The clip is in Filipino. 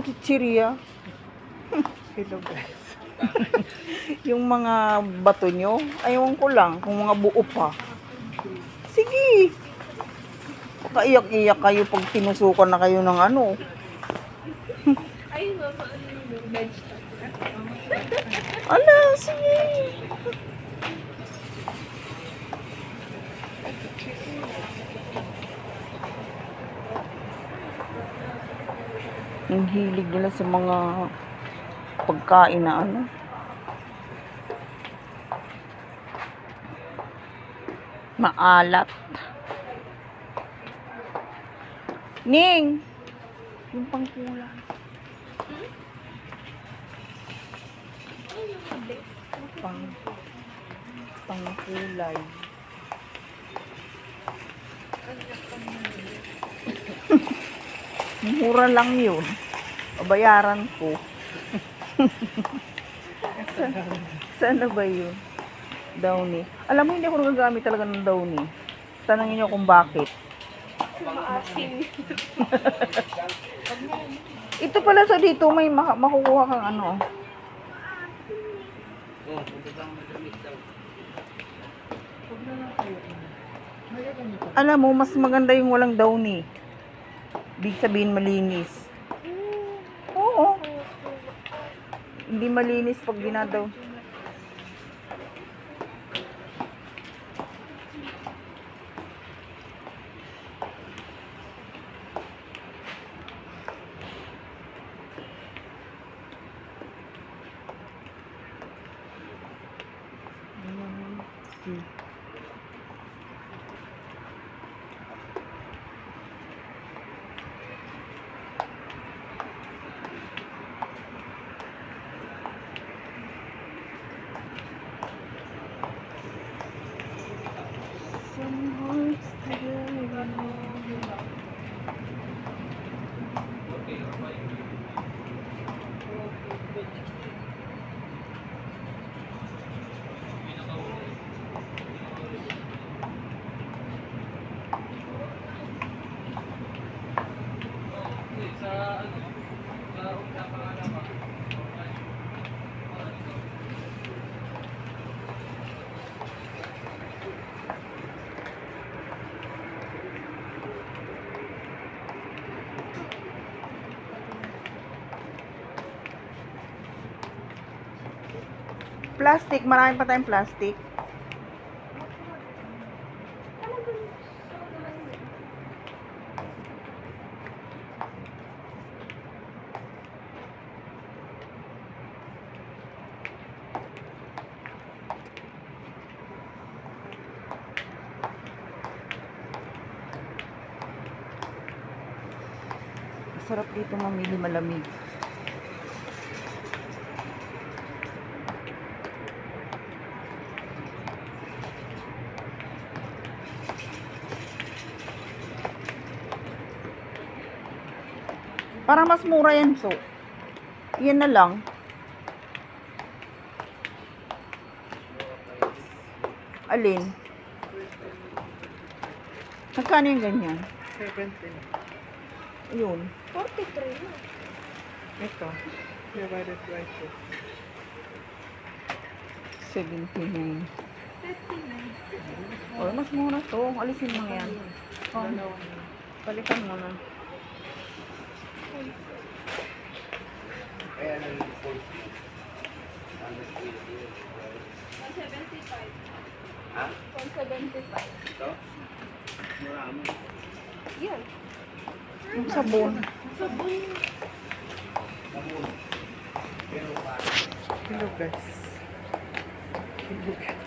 yung chichirya. Hello guys. Yung mga bato nyo, ayaw ko lang, kung mga buo pa. Sige. Kaiyak-iyak kayo pag tinusukan na kayo ng ano. Ay, mama, ano yung vegetable? Ala, sige. Ang hilig nila sa mga pagkain na ano. Maalat. Ning! Yung pangkulang. Pangkulay. Mura lang yun. Bayaran ko. Sana ba yun? Downy. Alam mo, hindi ako nagagamit talaga ng Downy. Tanangin niyo kung bakit. Maasim. Ito pala sa dito, may makukuha kang ano. Alam mo, mas maganda yung walang Downy. Ibig sabihin malinis. Oo. Hindi malinis pag ginadaw. Plastic, marami pa tayong plastic. Sarap dito mamili, malamig. Para mas mura yan, so. Yan na lang. Alin? Magkano yung ganyan? 17. Yun. 43 na. Ito. Divided by 79. 39. Oh, mas mura to. Alisin mo yan. 2. Oh, balikan mo na. Ayan ang 40. 175. Ha? 175. Ito? Marami. Yan. Yung sabon. Sabon. Hello guys. Hello guys.